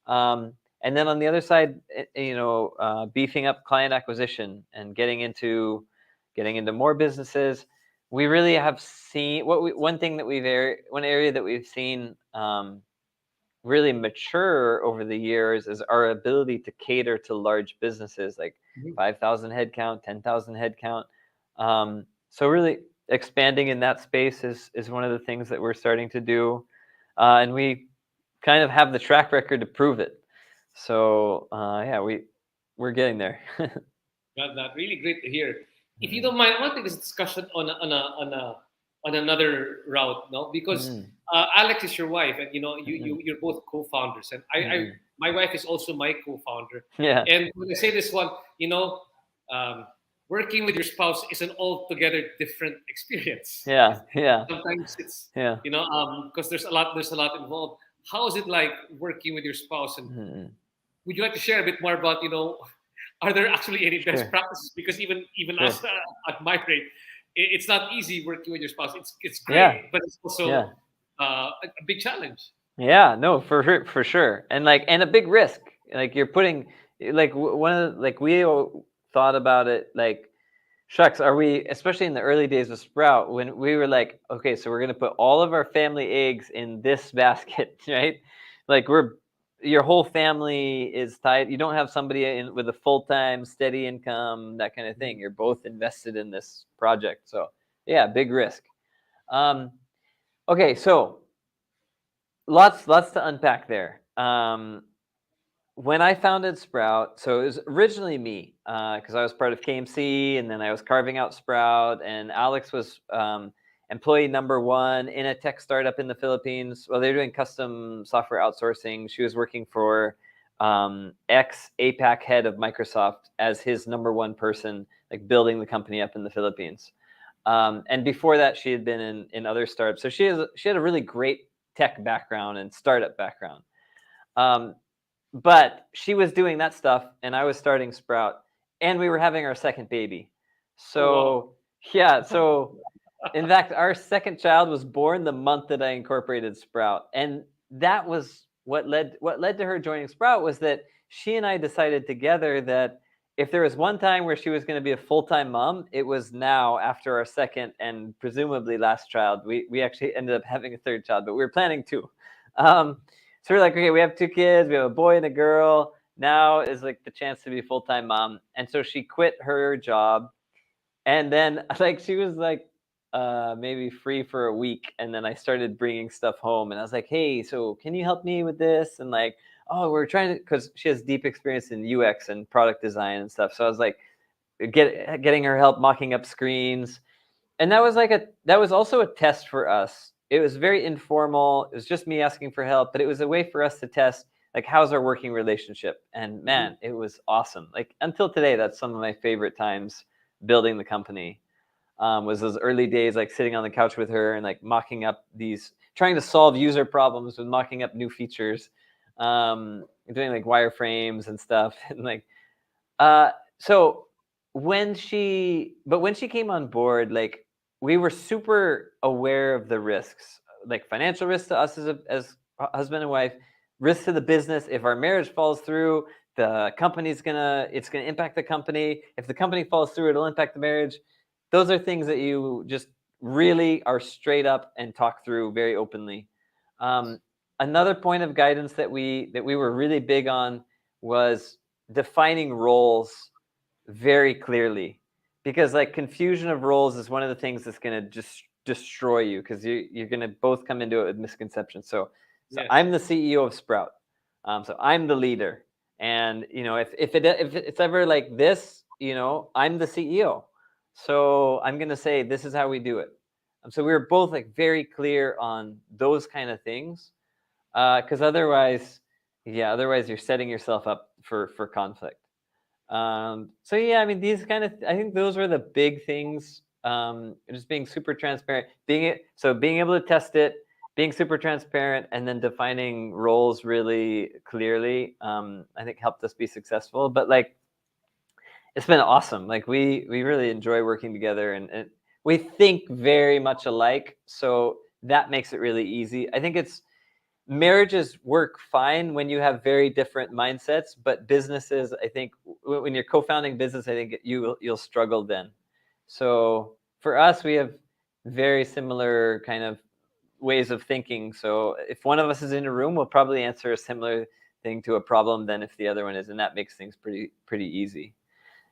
And then on the other side, beefing up client acquisition and getting into more businesses. We really have seen one area that we've seen really mature over the years is our ability to cater to large businesses like Mhm. 5,000 headcount, 10,000 headcount. So really expanding in that space is one of the things that we're starting to do, and we kind of have the track record to prove it. So yeah, we're getting there. That really great to hear. If you Mm, don't mind, I want to take this discussion on another route, no? Because mm, Alex is your wife, and mm, you're both co-founders, and I mm. my wife is also my co-founder. Yeah, And when I say this one, um, working with your spouse is an altogether different experience. yeah, yeah, Sometimes it's yeah. because there's a lot involved. How is it like working with your spouse, and Mm, would you like to share a bit more about are there actually any best sure, practices? Because even sure. us at my rate, it's not easy working with your spouse. It's Yeah, great, but it's also yeah. a big challenge. Yeah, no, for sure, and a big risk. Like you're putting, like one of like thought about it. Like, shucks, are we? Especially in the early days of Sprout, when we were like, okay, so we're gonna put all of our family eggs in this basket, right? Like your whole family is tied. You don't have somebody with a full time steady income, that kind of thing. You're both invested in this project, so yeah, big risk. Um, okay, so lots to unpack there. When I founded Sprout, so it was originally me because I was part of KMC, and then I was carving out Sprout, and Alex was employee number one in a tech startup in the Philippines. Well, they're doing custom software outsourcing. She was working for ex APAC head of Microsoft as his number one person, like building the company up in the Philippines. And before that, she had been in other startups. So she had a really great tech background and startup background. Um, but she was doing that stuff, and I was starting Sprout, and we were having our second baby. Oh wow! So yeah, so in fact, our second child was born the month that I incorporated Sprout, and that was what led to her joining Sprout was that she and I decided together that if there was one time where she was going to be a full-time mom, it was now after our second and presumably last child. We actually ended up having a third child, but we were planning two. So we're like, okay, we have two kids, we have a boy and a girl. Now is like the chance to be a full-time mom, and so she quit her job, and then like she was like maybe free for a week, and then I started bringing stuff home, and I was like, hey, so can you help me with this? And like, oh, we're trying to, because she has deep experience in UX and product design and stuff, so I was like getting her help mocking up screens. And that was also a test for us. It was very informal. It was just me asking for help, but it was a way for us to test like how's our working relationship. And Mhm. man, it was awesome. Like until today, that's some of my favorite times building the company. Was those early days, like sitting on the couch with her and like mocking up trying to solve user problems with mocking up new features, doing like wireframes and stuff, and like uh, so when she came on board, like we were super aware of the risks, like financial risks to us as husband and wife, risks to the business. If our marriage falls through, it's gonna impact the company. If the company falls through, it'll impact the marriage. those are things that you just really are straight up and talk through very openly. Um, Another point of guidance that we were really big on was defining roles very clearly, because like confusion of roles is one of the things that's going to just destroy you, because you're going to both come into it with misconceptions. So Yes. I'm the CEO of Sprout, so I'm the leader, and if it's ever like this, I'm the CEO, so I'm going to say this is how we do it. So we were both like very clear on those kind of things, because otherwise you're setting yourself up for conflict. So yeah, I mean, I think those were the big things. Just being super transparent, being able to test it, being super transparent, and then defining roles really clearly. I think helped us be successful. But like, it's been awesome. Like we really enjoy working together, and we think very much alike. So that makes it really easy. I think marriages work fine when you have very different mindsets, but businesses, I think, when you're co-founding business, I think you'll struggle then. So for us, we have very similar kind of ways of thinking. So if one of us is in a room, we'll probably answer a similar thing to a problem than if the other one is, and that makes things pretty easy.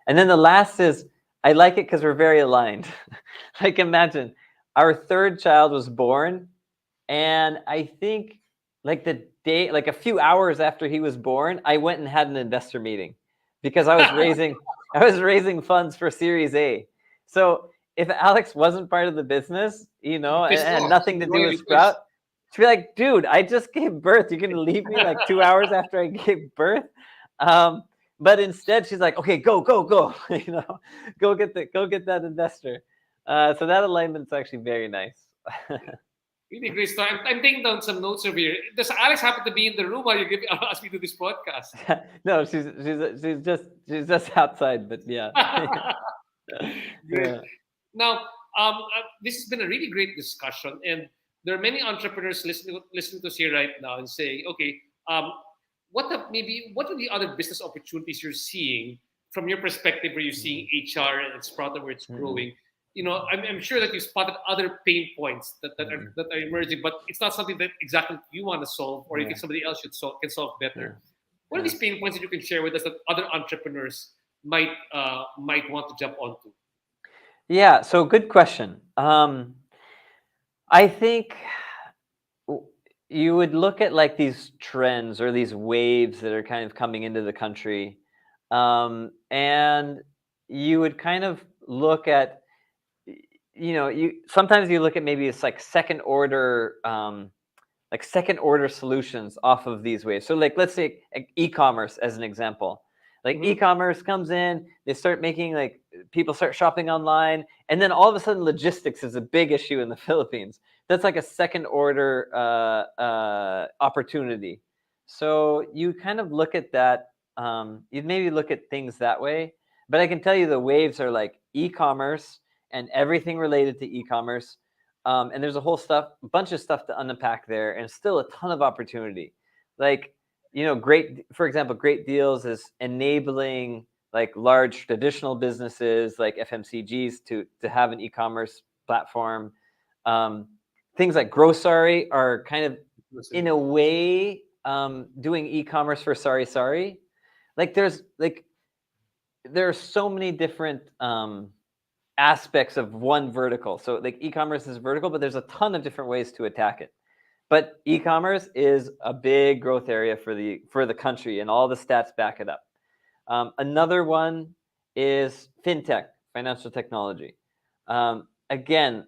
And then the last is, I like it because we're very aligned. Like, imagine our third child was born, and I think like the day, like a few hours after he was born, I went and had an investor meeting because I was raising funds for Series A. So if Alex wasn't part of the business, You and pissed had off. nothing to do with Royally pissed. Sprout, to be like, dude, I just gave birth. You're gonna leave me like 2 hours after I gave birth? Um, but instead, she's like, okay, go, go get that investor. So that alignment's actually very nice. Really great story. I'm taking down some notes over here. Does Alex happen to be in the room while you ask me to do this podcast? No, she's just outside, but yeah. Great. Yeah. Now, this has been a really great discussion, and there are many entrepreneurs listening to us here right now and saying, okay, what are the other business opportunities you're seeing from your perspective, where you're Mhm. seeing HR and Sprout where it's Mhm. growing? I'm sure that you spotted other pain points Mhm. that are emerging, but it's not something that exactly you want to solve, or you Yeah. think somebody else can solve Yeah. better. What are Yeah. these pain points that you can share with us that other entrepreneurs might want to jump onto? Yeah. So good question. I think w- you would look at like these trends or these waves that are kind of coming into the country, and you would kind of look at, you sometimes you look at maybe it's like second order solutions off of these waves. So like, let's say e-commerce as an example. Like Mm-hmm. e-commerce comes in, they start making, like, people start shopping online, and then all of a sudden logistics is a big issue in the Philippines. That's like a second order opportunity. So you kind of look at that. You'd maybe look at things that way. But I can tell you the waves are like e-commerce and everything related to e-commerce, and there's bunch of stuff to unpack there, and still a ton of opportunity. Like, for example, great deals is enabling like large traditional businesses like FMCGs to have an e-commerce platform. Um, Things like Grocery are kind of, in a way, doing e-commerce for Sorry. Like, there are so many different aspects of one vertical. So like e-commerce is vertical, but there's a ton of different ways to attack it. But e-commerce is a big growth area for the country, and all the stats back it up. Another one is fintech, financial technology. Again,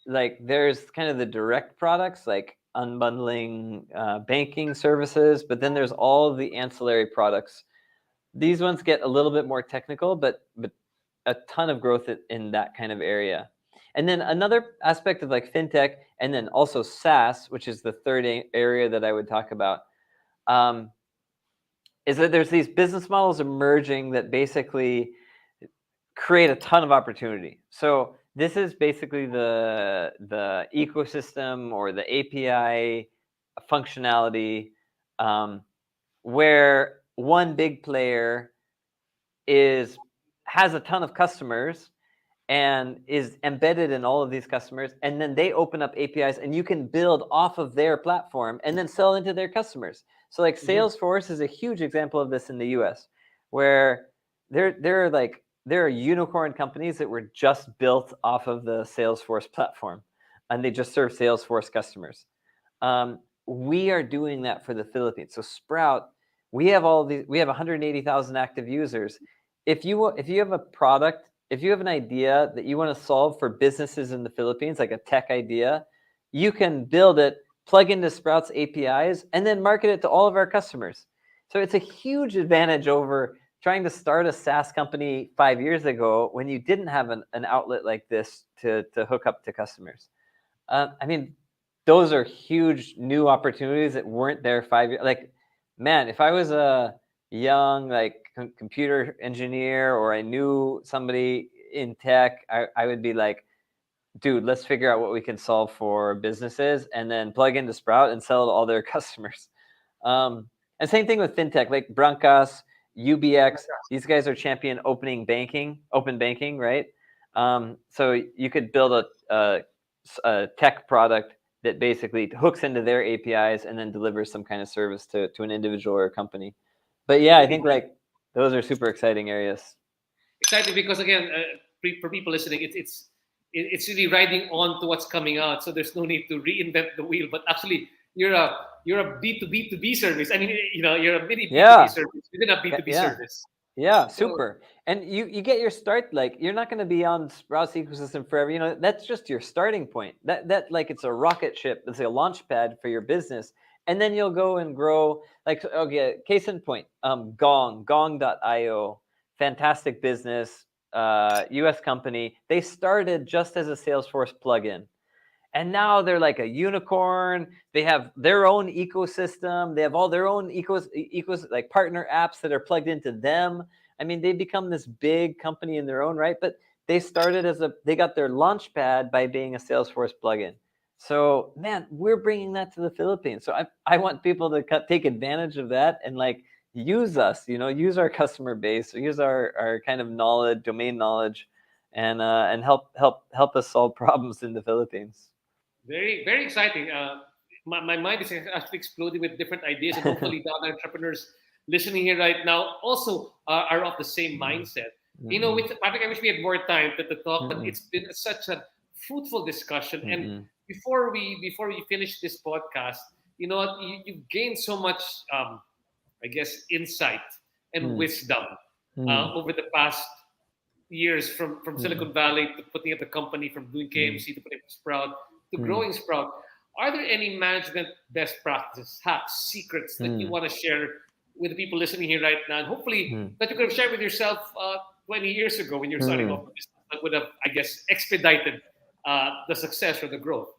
like, there's kind of the direct products like unbundling banking services, but then there's all of the ancillary products. These ones get a little bit more technical, but a ton of growth in that kind of area. And then another aspect of like fintech, and then also SaaS, which is the third area that I would talk about, um, is that there's these business models emerging that basically create a ton of opportunity. So this is basically the ecosystem or the API functionality, um, where one big player is has a ton of customers, and is embedded in all of these customers, and then they open up APIs and you can build off of their platform and then sell into their customers. So like Mm-hmm. Salesforce is a huge example of this in the US, where there are unicorn companies that were just built off of the Salesforce platform, and they just serve Salesforce customers. We are doing that for the Philippines. So Sprout, we have 180,000 active users. If you have a product, if you have an idea that you want to solve for businesses in the Philippines, like a tech idea, you can build it, plug into Sprout's APIs, and then market it to all of our customers. So it's a huge advantage over trying to start a SaaS company 5 years ago when you didn't have an outlet like this to hook up to customers. I mean, those are huge new opportunities that weren't there 5 years. Like, man, if I was a young computer engineer, or I knew somebody in tech, I would be like, dude, let's figure out what we can solve for businesses, and then plug into Sprout and sell to all their customers. And same thing with fintech, like Brancas, UBX. These guys are champion open banking, right? So you could build a tech product that basically hooks into their APIs and then delivers some kind of service to an individual or a company. But yeah, I Really think like those are super exciting areas. exciting because again, for people listening, it's really riding on to what's coming out. So there's no need to reinvent the wheel. But actually, you're a B2B service. I mean, you're a mini B2B Yeah, service within a B2B yeah. service. Yeah, So super. And you get your start, like you're not going to be on Sprout's ecosystem forever. That's just your starting point. That like it's a rocket ship. It's a launch pad for your business. And then you'll go and grow. Like, okay, case in point, Gong.io, fantastic business, US company. They started just as a Salesforce plugin. And now they're like a unicorn. They have their own ecosystem. They have all their own ecos like partner apps that are plugged into them. I mean, they become this big company in their own right, but they started they got their launch pad by being a Salesforce plugin. So, man, we're bringing that to the Philippines. So I want people to take advantage of that and like use us, use our customer base, use our kind of domain knowledge, and help us solve problems in the Philippines. very, very exciting. My mind is actually exploding with different ideas, and hopefully, the other entrepreneurs listening here right now also are of the same mindset. Mm-mm. With Patrick, I wish we had more time to talk, but Mm-mm. it's been such a fruitful discussion. And Mm-mm. before we finish this podcast, you know what? You've gained so much, I guess, insight and Mm. wisdom Mm. over the past years, from Mm-mm. Silicon Valley to putting up the company, from doing Mm. KMC to putting up Sprout to Mm. growing Sprout. Are there any management best practices, hacks, secrets that you Mm. want to share with the people listening here right now, and hopefully Mm. that you could have shared with yourself 20 years ago when you were starting Mm. off the business, that would have, I guess, expedited the success or the growth?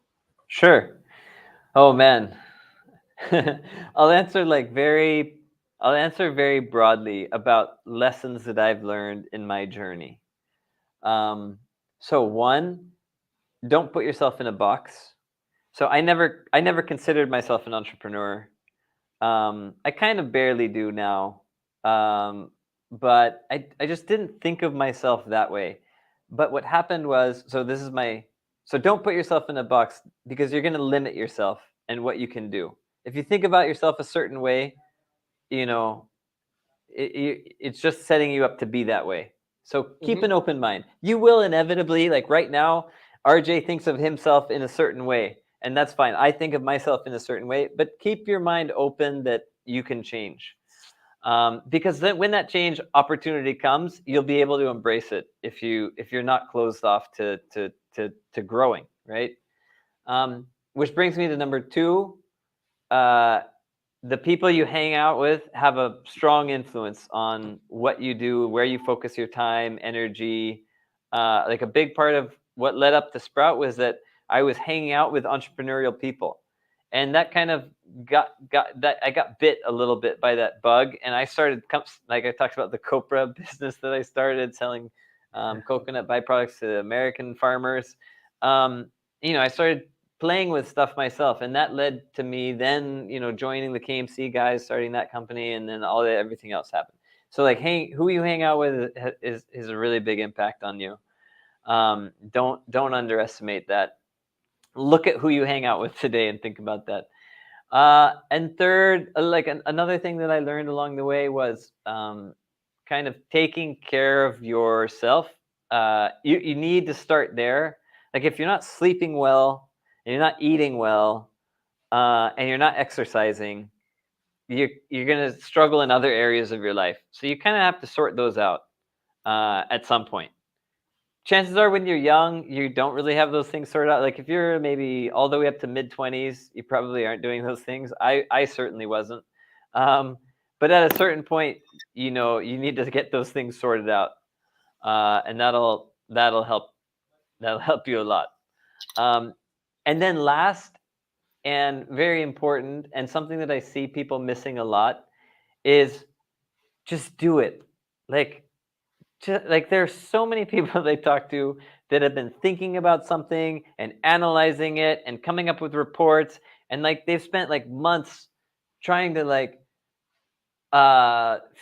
Sure. Oh man. I'll answer I'll answer very broadly about lessons that I've learned in my journey. Um, so one, don't put yourself in a box. So I never considered myself an entrepreneur. I kind of barely do now, but I just didn't think of myself that way. But what happened was, so don't put yourself in a box, because you're going to limit yourself and what you can do. If you think about yourself a certain way, you know, it's just setting you up to be that way. So keep Mm-hmm. an open mind. You will inevitably, like right now, RJ thinks of himself in a certain way, and that's fine. I think of myself in a certain way, but keep your mind open that you can change. Because then when that change opportunity comes, you'll be able to embrace it if you're not closed off to growing, right? Which brings me to number two. Uh, the people you hang out with have a strong influence on what you do, where you focus your time, energy. Like a big part of what led up to Sprout was that I was hanging out with entrepreneurial people, and that kind of got that I got bit a little bit by that bug, and I started, like I talked about, the copra business that I started selling coconut byproducts to American farmers. I started playing with stuff myself, and that led to me then joining the KMC guys, starting that company, and then everything else happened. So like, who you hang out with is a really big impact on you. Don't underestimate that. Look at who you hang out with today and think about that. And third, another thing that I learned along the way was kind of taking care of yourself. You need to start there. Like if you're not sleeping well, and you're not eating well, and you're not exercising, you're gonna struggle in other areas of your life. So you kind of have to sort those out at some point. Chances are when you're young, you don't really have those things sorted out. Like if you're maybe all the way up to mid-20s, you probably aren't doing those things. I certainly wasn't. But at a certain point, you need to get those things sorted out, and that'll help you a lot. And then last and very important, and something that I see people missing a lot, is just do it. Like there's so many people they talk to that have been thinking about something and analyzing it and coming up with reports, and like they've spent like months trying to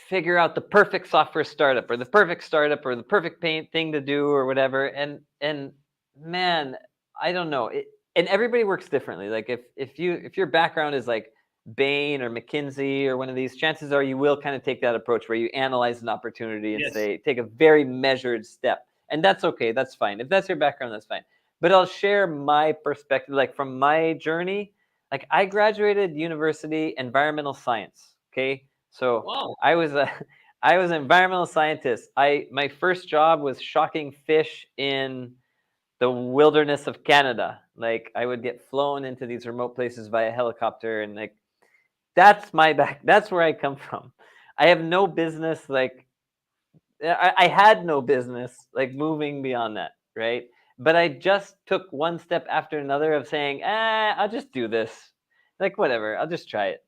figure out the perfect software startup or the perfect thing to do or whatever. And man, I don't know. And everybody works differently. Like if your background is like Bain or McKinsey or one of these, chances are you will kind of take that approach where you analyze an opportunity and say, take a very measured step. And that's okay. That's fine. If that's your background, that's fine. But I'll share my perspective, like from my journey. Like I graduated university environmental science. Okay. So Wow. I was an environmental scientist. My first job was shocking fish in the wilderness of Canada. Like I would get flown into these remote places via helicopter, and like that's where I come from. I have no business I had no business like moving beyond that, right? But I just took one step after another of saying, I'll just do this. Like whatever, I'll just try it.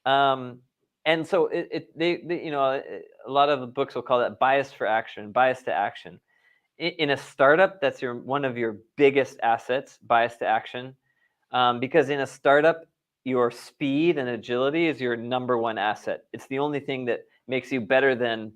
And so a lot of the books will call that bias to action. In a startup, that's one of your biggest assets, bias to action, because in a startup, your speed and agility is your number one asset. It's the only thing that makes you better than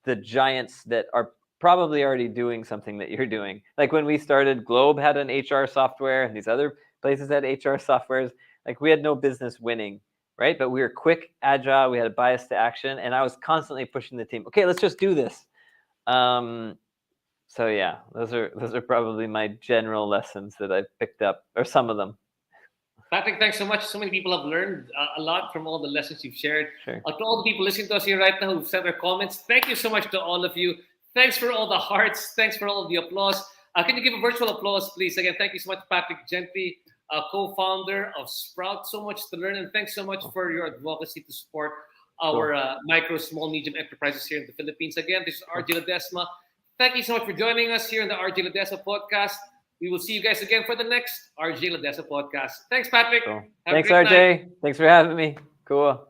the giants that are probably already doing something that you're doing. Like when we started, Globe had an HR software, and these other places had HR softwares. Like we had no business winning, right? But we were quick, agile, we had a bias to action, and I was constantly pushing the team. Okay, let's just do this. So yeah, those are probably my general lessons that I've picked up, or some of them. Patrick, thanks so much. So many people have learned a lot from all the lessons you've shared. Sure. To all the people listening to us here right now who've sent their comments, thank you so much to all of you. Thanks for all the hearts. Thanks for all of the applause. Can you give a virtual applause, please? Again, thank you so much, Patrick Gentry, co-founder of Sprout. So much to learn, and thanks so much for your advocacy to support our micro, small, medium enterprises here in the Philippines. Again, this is RJ Ledesma. Thank you so much for joining us here in the RJ Ledesma podcast. We will see you guys again for the next RJ Ledesma podcast. Thanks, Patrick. Cool. Thanks, RJ. Night. Thanks for having me. Cool.